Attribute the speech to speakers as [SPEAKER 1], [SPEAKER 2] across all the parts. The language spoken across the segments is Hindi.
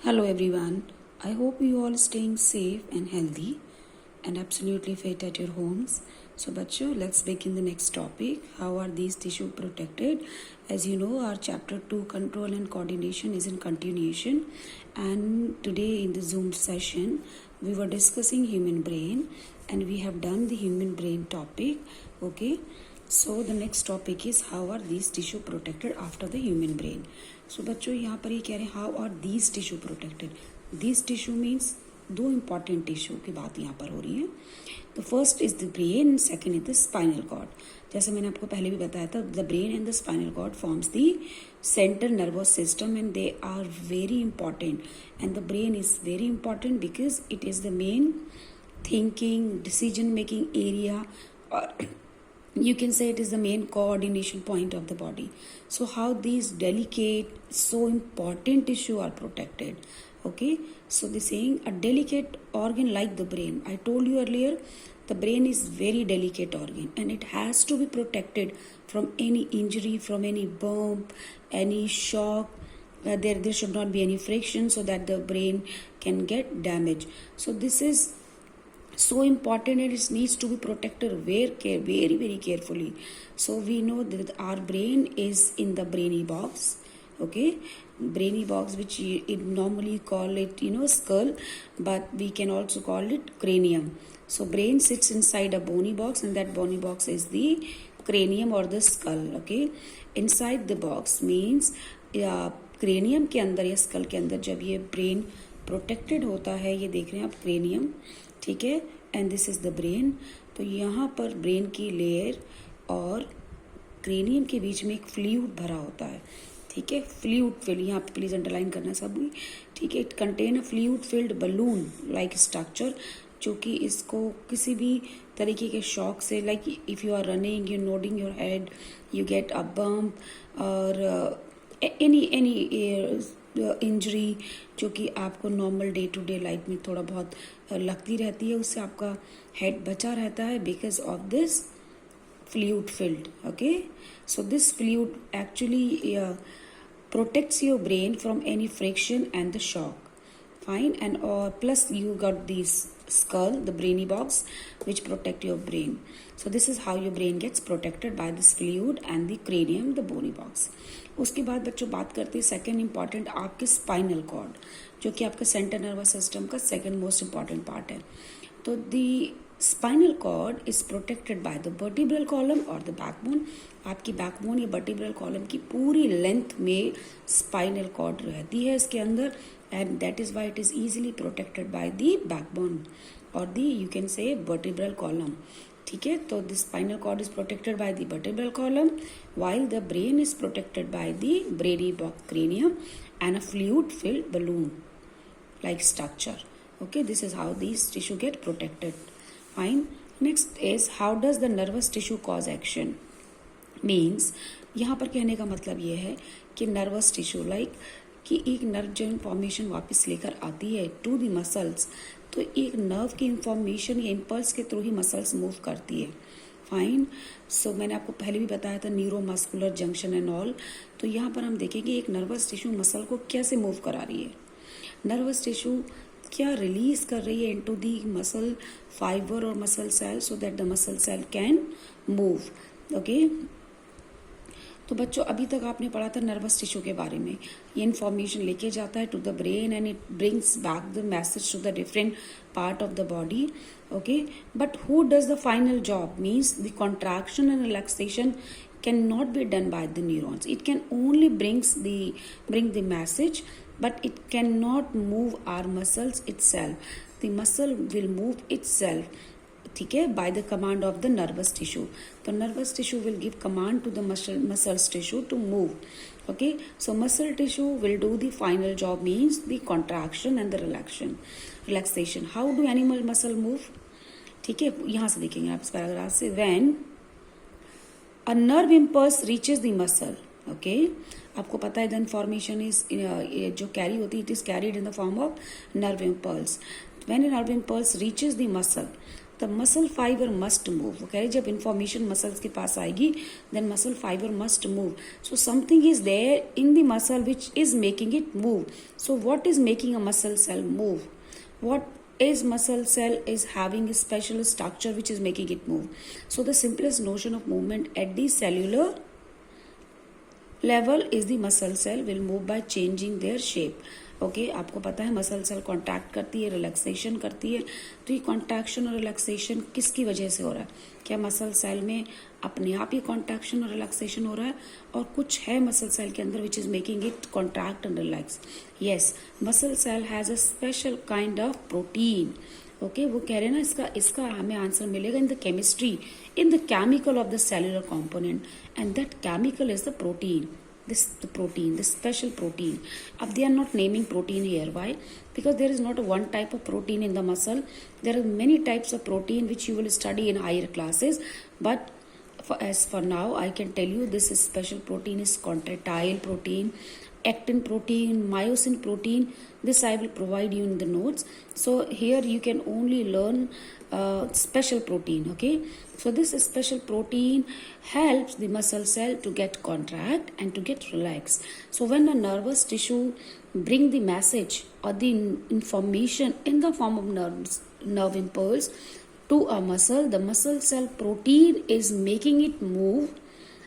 [SPEAKER 1] Hello everyone. I hope you all staying safe and healthy and absolutely fit at your homes. So bachcho, let's begin the next topic. How are these tissue protected? As you know, our chapter 2 control and coordination is in continuation, and today in the Zoom session we were discussing human brain and we have done the human brain topic. Okay, so the next topic is how are these tissue protected after the human brain. So बच्चों यहाँ पर ये कह रहे हैं how are these tissue protected. These tissue means दो इंपॉर्टेंट टिश्यू की बात यहाँ पर हो रही है. The first is the brain and second is the spinal cord. जैसे मैंने आपको पहले भी बताया था, the brain and the spinal cord forms the central nervous system and they are very important. And the brain is very important because it is the main thinking, decision making area, or you can say it is the main coordination point of the body. So how these delicate, so important tissue are protected. Okay, so the saying a delicate organ like the brain, I told you earlier, the brain is very delicate organ and it has to be protected from any injury, from any bump, any shock. There should not be any friction so that the brain can get damaged. So this is so important and it needs to be protected very carefully. So we know that our brain is in the brainy box. Okay, brainy box, which you normally call it skull, but we can also call it cranium. So brain sits inside a bony box and that bony box is the cranium or the skull. Okay, inside the box means cranium के अंदर या skull के अंदर जब ये brain protected होता है, ये देख रहे हैं आप cranium, ठीक है, and this is the brain. तो यहाँ पर ब्रेन की लेयर और क्रेनियम के बीच में एक फ्लूइड भरा होता है. ठीक है, फ्लूइड फिल्ड, यहाँ पे प्लीज अंडरलाइन करना सब भी. ठीक है, it contain a fluid filled balloon like structure, जो कि इसको किसी भी तरीके के शॉक से, like if you are running, you nodding your head, you get a bump और एनी इंजरी जो कि आपको normal day to day life में थोड़ा बहुत लगती रहती है, उससे आपका हेड बचा रहता है because of this fluid filled. Okay, so this fluid actually protects your brain from any friction and the shock. Fine, and plus you got this skull, the brainy box, which protect your brain. So this is how your brain gets protected by this fluid and the cranium, the bony box. उसके बाद बच्चों बात करते हैं सेकेंड इंपॉर्टेंट आपके स्पाइनल कॉर्ड, जो कि आपका सेंट्रल नर्वस सिस्टम का सेकेंड मोस्ट इंपॉर्टेंट पार्ट है. तो the spinal cord is protected by the vertebral column और द बैकबोन. आपकी बैकबोन या वर्टिब्रल कॉलम की पूरी लेंथ में स्पाइनल कॉर्ड रहती है इसके अंदर, and that is why it is easily protected by the backbone और the you can say vertebral column. ठीक है, तो the spinal cord is protected by the vertebral column while the brain is protected by the brady box cranium and a fluid filled balloon like structure. Okay, this is how these tissue get protected. Fine. Next is how does the nervous tissue cause action. Means यहाँ पर कहने का मतलब ये है कि nervous tissue like कि एक नर्व जो इंफॉर्मेशन वापस लेकर आती है टू द मसल्स, तो एक नर्व की इंफॉर्मेशन या इम्पल्स के थ्रू ही मसल्स मूव करती है. फाइन. सो मैंने आपको पहले भी बताया था न्यूरोमस्कुलर जंक्शन एंड ऑल. तो यहाँ पर हम देखेंगे एक नर्वस टिश्यू मसल को कैसे मूव करा रही है. नर्वस टिश्यू क्या रिलीज कर रही है इनटू दी मसल फाइबर और muscle cell so that the muscle cell can move. Okay, तो बच्चों अभी तक आपने पढ़ा था नर्वस टिश्यू के बारे में. ये इन्फॉर्मेशन लेके जाता है to the brain and it brings back the message to the different part of the body. Okay, but who does the final job? Means the contraction and relaxation cannot be done by the neurons. It can only bring the message, but it cannot move our muscles itself. The muscle will move itself, ठीक है, by the command of the nervous tissue. The nervous tissue will give command to the muscles tissue to move. Okay, so muscle tissue will do the final job, means the contraction and the relaxation. How do animal muscle move? ठीक है, यहाँ से देखेंगे आप इस पैराग्राफ से. When a nerve impulse reaches the muscle, okay, आपको पता है द इन्फॉर्मेशन इज जो कैरी होती है, it is carried in the form of nerve impulse. When a nerve impulse reaches the muscle, the muscle fibre must move. वो कह रहे जब इंफॉर्मेशन मसल्स के पास आएगी then muscle fibre must move. So something is there in the muscle which is making it move. So what is making a muscle cell move? What is muscle cell is having a special structure which is making it move. So the simplest notion of movement at the cellular level is the muscle cell will move by changing their shape. Okay आपको पता है मसल सेल कॉन्ट्रैक्ट करती है, रिलैक्सेशन करती है. तो ये कॉन्ट्रैक्शन और रिलैक्सेशन किसकी वजह से हो रहा है? क्या मसल सेल में अपने आप ही कॉन्ट्रैक्शन और रिलैक्सेशन हो रहा है और कुछ है मसल सेल के अंदर which is making it contract and relax? Yes, muscle cell has a special kind of protein. Okay वो कह रहे हैं ना इसका हमें आंसर मिलेगा in the chemistry, in the chemical of the cellular component, and that chemical is the protein. The special protein. They are not naming protein here. Why? Because there is not one type of protein in the muscle. There are many types of protein which you will study in higher classes. But as for now, I can tell you this is special protein is contractile protein, actin protein, myosin protein. This I will provide you in the notes. So here you can only learn special protein. Okay. So this special protein helps the muscle cell to get contract and to get relaxed. So when a nervous tissue bring the message or the information in the form of nerve impulse to a muscle, the muscle cell protein is making it move.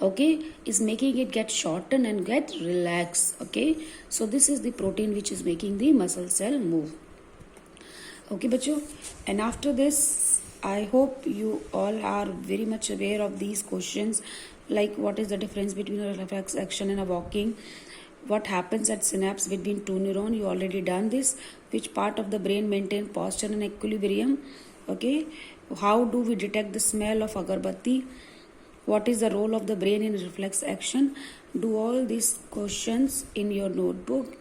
[SPEAKER 1] Okay, is making it get shorten and get relaxed. Okay, so this is the protein which is making the muscle cell move. Okay bachcho, and after this I hope you all are very much aware of these questions, like what is the difference between a reflex action and a walking, what happens at synapse between two neurons, you already done this, which part of the brain maintain posture and equilibrium. Okay, how do we detect the smell of agarbatti, what is the role of the brain in reflex action? Do all these questions in your notebook,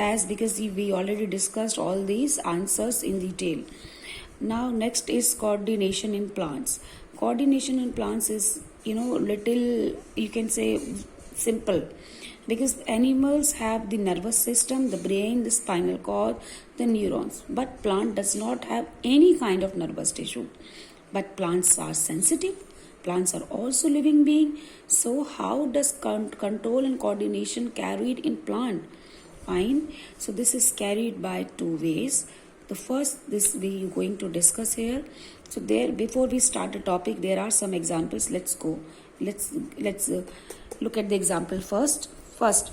[SPEAKER 1] as because we already discussed all these answers in detail. Now next is coordination in plants. Coordination in plants is little, you can say, simple, because animals have the nervous system, the brain, the spinal cord, the neurons, but plant does not have any kind of nervous tissue. But plants are sensitive, plants are also living being. So how does control and coordination carried in plant? Fine, so this is carried by two ways. The first, this we are going to discuss here. So there, before we start the topic, there are some examples. Let's look at the example first. First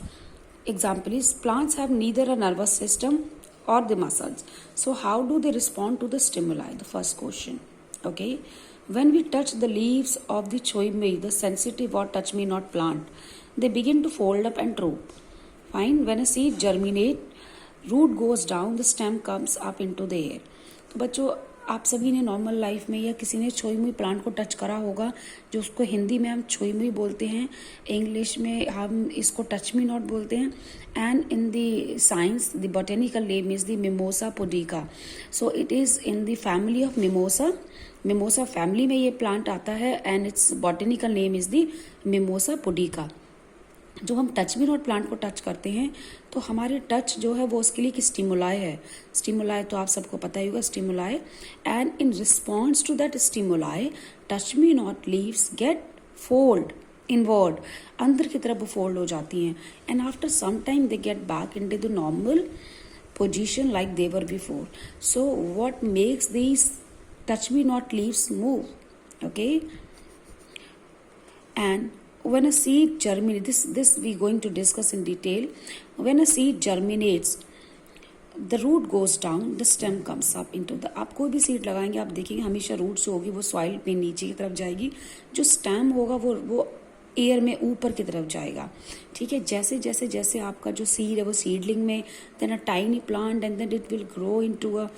[SPEAKER 1] example is plants have neither a nervous system or the muscles. So how do they respond to the stimuli? The first question. Okay, when we touch the leaves of the choimei, the sensitive or touch me not plant, they begin to fold up and droop. Fine. When a seed germinate, root goes down, the stem comes up into the air. तो बच्चों आप सभी ने नॉर्मल लाइफ में या किसी ने छोई मुई प्लांट को टच करा होगा, जो उसको हिंदी में हम छोई मुई बोलते हैं, इंग्लिश में हम इसको टच मी नॉट बोलते हैं, and in the science the botanical name is the mimosa pudica. So it is in the family of mimosa family में ये प्लांट आता है, and it's botanical name is the mimosa pudica. जो हम टच मी नॉट प्लांट को टच करते हैं तो हमारे टच जो है वो उसके लिए एक स्टिमुलाई है. स्टिमुलाई तो आप सबको पता ही होगा, stimuli, and in response to that stimuli touch me not leaves get fold inward, अंदर की तरफ फोल्ड हो जाती हैं, and after some time they get back into the normal position like they were before. So what makes these touch me not leaves move? Okay, and when a seed germinates, this we going to discuss in detail. When a seed germinates, the root goes down, the stem comes up into the. आप कोई भी सीड लगाएंगे आप देखेंगे हमेशा रूट जो होगी वो सॉइल में नीचे की तरफ जाएगी, जो स्टेम होगा वो एयर में ऊपर की तरफ जाएगा. ठीक है, जैसे जैसे जैसे आपका जो सीड है वो सीडलिंग में, then a tiny plant, and then it will grow into a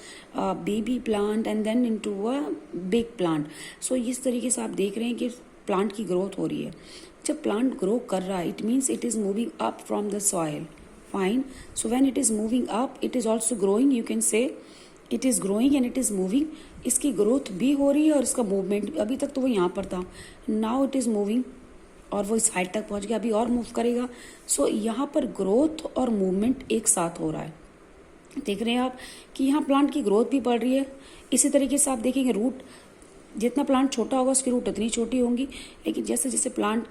[SPEAKER 1] baby plant, and then into a big plant. So इस तरीके से आप देख रहे हैं कि प्लांट की ग्रोथ हो रही है. जब प्लांट ग्रो कर रहा है, it means it is moving up from the soil. Fine, so when it is moving up, it is also growing. You can से it is growing and it is moving. इसकी ग्रोथ भी हो रही है और इसका मूवमेंट, अभी तक तो वो यहाँ पर था, नाउ इट इज मूविंग और वो इस हाइट तक पहुंच गया, अभी और मूव करेगा. सो यहाँ पर ग्रोथ और मूवमेंट एक साथ हो रहा है. देख रहे हैं आप कि यहाँ प्लांट की ग्रोथ भी बढ़ रही है। इसी तरीके से आप देखेंगे रूट, जितना प्लांट छोटा होगा उसकी रूट उतनी छोटी होंगी, लेकिन जैसे जैसे प्लांट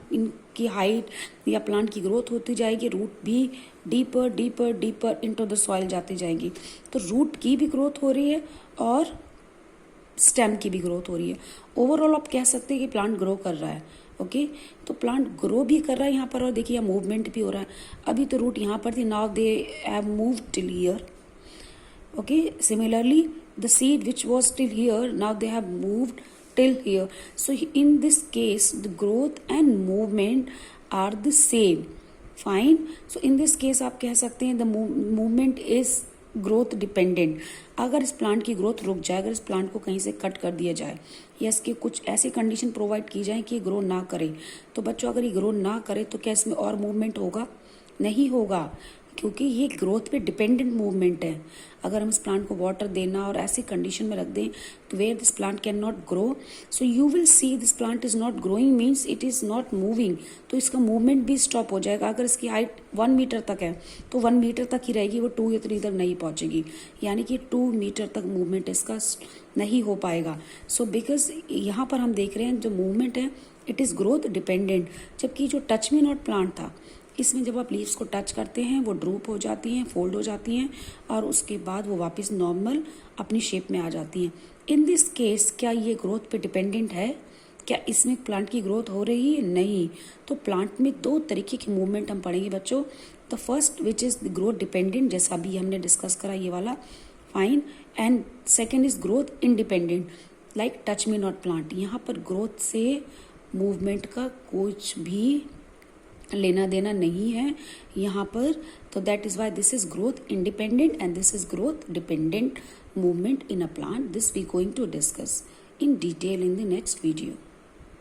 [SPEAKER 1] की हाइट या प्लांट की ग्रोथ होती जाएगी, रूट भी deeper deeper deeper into the soil जाती जाएगी। तो रूट की भी ग्रोथ हो रही है और स्टेम की भी ग्रोथ हो रही है। ओवरऑल आप कह सकते हैं कि प्लांट ग्रो कर रहा है। ओके, तो प्लांट ग्रो भी कर रहा है यहाँ पर, और देखिए मूवमेंट भी हो रहा है। अभी तो रूट यहाँ पर थी, now they have moved till here. Okay, similarly the seed which was till here, now they have moved till here. So in this case the growth and movement are the same. Fine. So in this case आप कह सकते हैं the movement is growth dependent. अगर इस प्लांट की ग्रोथ रुक जाए, अगर इस प्लांट को कहीं से कट कर दिया जाए या इसकी कुछ ऐसी कंडीशन प्रोवाइड की जाए कि ये ग्रो ना करे, तो बच्चों अगर ये ग्रो ना करे तो क्या इसमें और मूवमेंट होगा? नहीं होगा, क्योंकि ये ग्रोथ पे डिपेंडेंट मूवमेंट है। अगर हम इस प्लांट को वाटर देना और ऐसी कंडीशन में रख दें तो where this plant can not grow, so you will see this plant is not growing, means it is not moving, तो इसका मूवमेंट भी स्टॉप हो जाएगा। अगर इसकी हाइट 1 मीटर तक है तो 1 मीटर तक ही रहेगी, वो 2 या 3 तक नहीं पहुंचेगी, यानी कि 2 मीटर तक मूवमेंट इसका नहीं हो पाएगा। सो बिकॉज यहाँ पर हम देख रहे हैं जो मूवमेंट है इट इज ग्रोथ डिपेंडेंट, जबकि जो टच मी नॉट प्लांट था इसमें जब आप लीव्स को टच करते हैं वो ड्रूप हो जाती हैं, फोल्ड हो जाती हैं और उसके बाद वो वापस नॉर्मल अपनी शेप में आ जाती हैं। इन दिस केस क्या ये ग्रोथ पे डिपेंडेंट है? क्या इसमें प्लांट की ग्रोथ हो रही है? नहीं। तो प्लांट में 2 तरीके की मूवमेंट हम पढ़ेंगे बच्चों। The first which is the growth dependent, जैसा अभी हमने डिस्कस करा ये वाला, fine, and second is growth independent like touch me not plant. यहाँ पर ग्रोथ से मूवमेंट का कुछ भी लेना देना नहीं है यहाँ पर, तो that is why this is growth independent and this is growth dependent movement in a plant. This we going to discuss in detail in the next video.